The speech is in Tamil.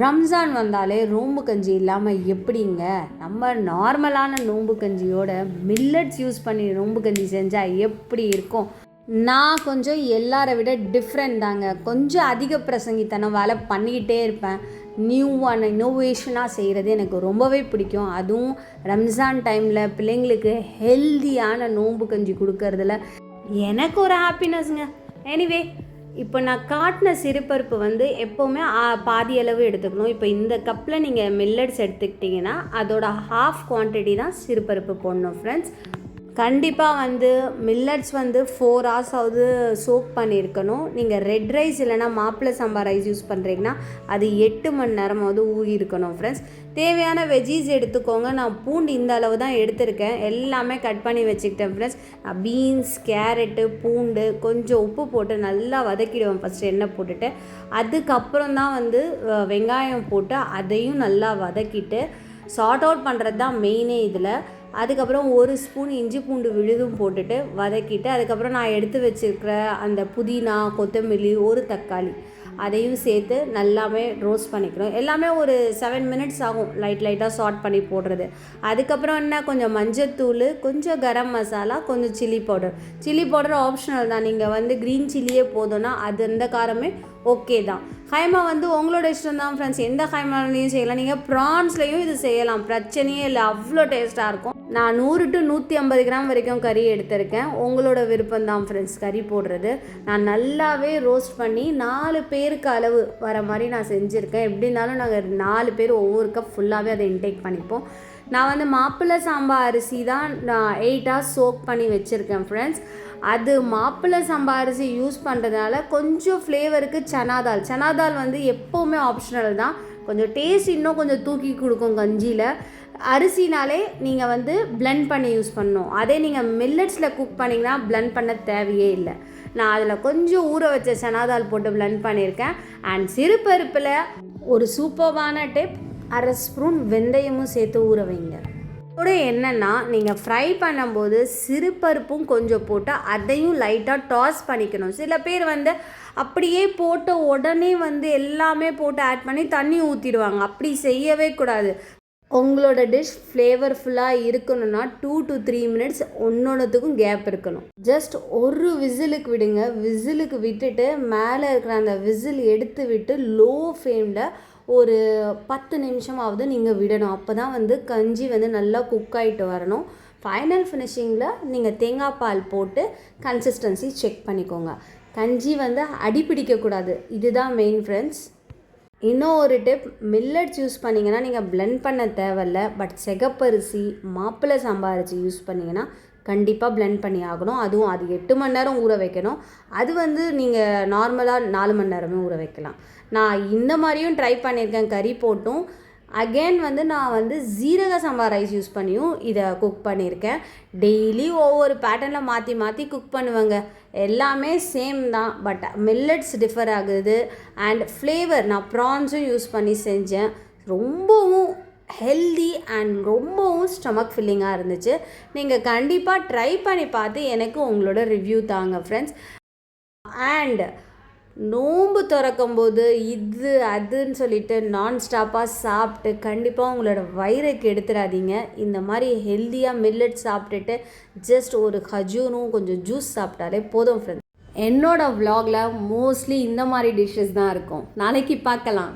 ரம்ஜான் வந்தாலே நோம்பு கஞ்சி இல்லாமல் எப்படிங்க? நம்ம நார்மலான நோம்பு கஞ்சியோட மில்லட்ஸ் யூஸ் பண்ணி நோம்பு கஞ்சி செஞ்சால் எப்படி இருக்கும்? நான் கொஞ்சம் எல்லாரை விட டிஃப்ரெண்ட் தாங்க. கொஞ்சம் அதிக பிரசங்கித்தனம் வேலை பண்ணிக்கிட்டே இருப்பேன். நியூவான இன்னோவேஷனாக செய்கிறது எனக்கு ரொம்பவே பிடிக்கும். அதுவும் ரம்ஜான் டைமில் பிள்ளைங்களுக்கு ஹெல்தியான நோம்பு கஞ்சி கொடுக்கறதுல எனக்கு ஒரு ஹாப்பினஸ்ங்க. எனிவே, இப்போ நான் காட்டின சிறுபருப்பு வந்து எப்போவுமே பாதி அளவு எடுத்துக்கணும். இப்போ இந்த கப்பில் நீங்கள் மில்லட்ஸ் எடுத்துக்கிட்டிங்கன்னா அதோட ஹாஃப் குவான்டிட்டி தான் சிறுபருப்பு போடணும் ஃப்ரெண்ட்ஸ். கண்டிப்பாக வந்து மில்லட்ஸ் வந்து 4 ஹவர்ஸாவது சோக் பண்ணியிருக்கணும். நீங்கள் ரெட் ரைஸ் இல்லைனா மாப்பிள்ளை சாம்பார் ரைஸ் யூஸ் பண்ணுறீங்கன்னா அது 8 மணி நேரமாவது ஊறி இருக்கணும் ஃப்ரெண்ட்ஸ். தேவையான வெஜ்ஜீஸ் எடுத்துக்கோங்க. நான் பூண்டு இந்த அளவு தான் எடுத்திருக்கேன். எல்லாமே கட் பண்ணி வச்சுக்கிட்டேன் ஃப்ரெண்ட்ஸ். நான் பீன்ஸ், கேரட்டு, பூண்டு கொஞ்சம் உப்பு போட்டு நல்லா வதக்கிடுவேன் ஃபஸ்ட்டு எண்ணெய் போட்டுட்டு. அதுக்கப்புறம் தான் வந்து வெங்காயம் போட்டு அதையும் நல்லா வதக்கிட்டு சார்ட் அவுட் பண்ணுறது தான் மெயினே இதில். அதுக்கப்புறம் 1 ஸ்பூன் இஞ்சி பூண்டு விழுதும் போட்டுட்டு வதக்கிட்டு, அதுக்கப்புறம் நான் எடுத்து வச்சுருக்கிற அந்த புதினா, கொத்தமல்லி, ஒரு தக்காளி அதையும் சேர்த்து நல்லாவே ரோஸ்ட் பண்ணிக்கணும். எல்லாமே ஒரு 7 மினிட்ஸ் ஆகும் லைட்டாக சார்ட் பண்ணி போடுறது. அதுக்கப்புறம் என்ன, கொஞ்சம் மஞ்சத்தூள், கொஞ்சம் கரம் மசாலா, கொஞ்சம் சில்லி பவுடர் ஆப்ஷனல் தான். நீங்கள் வந்து க்ரீன் சில்லியே போதும்னா அது அந்த காரமே ஓகே தான். கைமா வந்து உங்களோட இஷ்டம் தான் ஃப்ரெண்ட்ஸ். எந்த கைமாலையும் செய்யலாம். நீங்கள் ப்ரான்ஸ்லையும் இது செய்யலாம், பிரச்சனையே இல்லை. அவ்வளோ டேஸ்ட்டாக இருக்கும். நான் 100 to 150 கிராம் வரைக்கும் கறி எடுத்திருக்கேன். உங்களோட விருப்பம் தான் ஃப்ரெண்ட்ஸ் கறி போடுறது. நான் நல்லாவே ரோஸ்ட் பண்ணி 4 பேருக்கு அளவு வர மாதிரி நான் செஞ்சுருக்கேன். எப்படி இருந்தாலும் நாங்கள் 4 பேர் ஒவ்வொரு கப் ஃபுல்லாகவே அதை இன்டேக் பண்ணிப்போம். நான் வந்து மாப்பிள்ளை சாம்பார் அரிசி தான் நான் 8 hours சோக் பண்ணி வச்சுருக்கேன் ஃப்ரெண்ட்ஸ். அது மாப்பிள்ளை சம்பா அரிசி யூஸ் பண்ணுறதுனால கொஞ்சம் ஃப்ளேவருக்கு சனாதால் வந்து எப்போவுமே ஆப்ஷனல் தான். கொஞ்சம் டேஸ்ட் இன்னும் கொஞ்சம் தூக்கி கொடுக்கும் கஞ்சியில். அரிசினாலே நீங்கள் வந்து பிளெண்ட் பண்ணி யூஸ் பண்ணணும். அதே நீங்கள் மில்லட்ஸில் குக் பண்ணிங்கன்னா பிளெண்ட் பண்ண தேவையே இல்லை. நான் அதில் கொஞ்சம் ஊற வச்ச சனாதால் போட்டு பிளெண்ட் பண்ணியிருக்கேன். அண்ட் சிறுபருப்பில் ஒரு சூப்பர்வான டிப், 1/2 ஸ்பூன் வெந்தயமும் சேர்த்து ஊற வைங்க. கூட என்னென்னா, நீங்கள் ஃப்ரை பண்ணும்போது சிறுபருப்பும் கொஞ்சம் போட்டு அதையும் லைட்டாக டாஸ் பண்ணிக்கணும். சில பேர் வந்து அப்படியே போட்ட உடனே வந்து எல்லாமே போட்டு ஆட் பண்ணி தண்ணி ஊற்றிடுவாங்க. அப்படி செய்யவே கூடாது. உங்களோட டிஷ் ஃப்ளேவர்ஃபுல்லாக இருக்கணும்னா 2 to 3 மினிட்ஸ் ஒன்றொன்றுத்துக்கும் கேப் இருக்கணும். ஜஸ்ட் ஒரு விசிலுக்கு விடுங்க. விசிலுக்கு விட்டுட்டு மேலே இருக்கிற அந்த விசில் எடுத்து விட்டு லோ ஃப்ளேமில் ஒரு 10 நிமிஷமாவது நீங்கள் விடணும். அப்போ தான் வந்து கஞ்சி வந்து நல்லா குக் ஆகிட்டு வரணும். ஃபைனல் ஃபினிஷிங்கில் நீங்கள் தேங்காய் பால் போட்டு கன்சிஸ்டன்சி செக் பண்ணிக்கோங்க. கஞ்சி வந்து அடிப்பிடிக்கக்கூடாது. இதுதான் மெயின் ஃப்ரெண்ட்ஸ். இன்னும் ஒரு டிப், மில்லட்ஸ் யூஸ் பண்ணிங்கன்னா நீங்கள் பிளெண்ட் பண்ண தேவையில்ல. பட் சிகப்பரிசி, மாப்பிள்ளை சாம்பார் அரிசி யூஸ் பண்ணிங்கன்னா கண்டிப்பாக பிளெண்ட் பண்ணி ஆகணும். அதுவும் அது 8 மணி நேரம் ஊற வைக்கணும். அது வந்து நீங்கள் நார்மலாக 4 மணி நேரமே ஊற வைக்கலாம். நான் இந்த மாதிரியும் ட்ரை பண்ணியிருக்கேன் கறி போட்டும். அகெயின் வந்து நான் வந்து ஜீரக சம்பா ரைஸ் யூஸ் பண்ணியும் இதை குக் பண்ணியிருக்கேன். டெய்லி ஒவ்வொரு பேட்டர்னில் மாற்றி மாற்றி குக் பண்ணுவேங்க. எல்லாமே சேம் தான், பட் மில்லட்ஸ் டிஃபர் ஆகுது. அண்ட் ஃப்ளேவர் நான் ப்ரான்ஸும் யூஸ் பண்ணி செஞ்சேன். ரொம்பவும் ஹெல்தி அண்ட் ரொம்பவும் ஸ்டமக் ஃபில்லிங்காக இருந்துச்சு. நீங்கள் கண்டிப்பாக ட்ரை பண்ணி பார்த்து எனக்கு உங்களோட ரிவ்யூ தாங்க ஃப்ரெண்ட்ஸ். அண்ட் நோன்பு திறக்கும்போது இது அதுன்னு சொல்லிட்டு நான்ஸ்டாப்பாக சாப்பிட்டு கண்டிப்பாக உங்களோட வயிறுக்கு எடுத்துடாதீங்க. இந்த மாதிரி ஹெல்த்தியாக மில்லட் சாப்பிட்டுட்டு ஜஸ்ட் ஒரு கஜூரும் கொஞ்சம் ஜூஸ் சாப்பிட்டாலே போதும் ஃப்ரெண்ட்ஸ். என்னோடய வ்ளாகில் மோஸ்ட்லி இந்த மாதிரி டிஷ்ஷஸ் தான் இருக்கும். நாளைக்கு பார்க்கலாம்.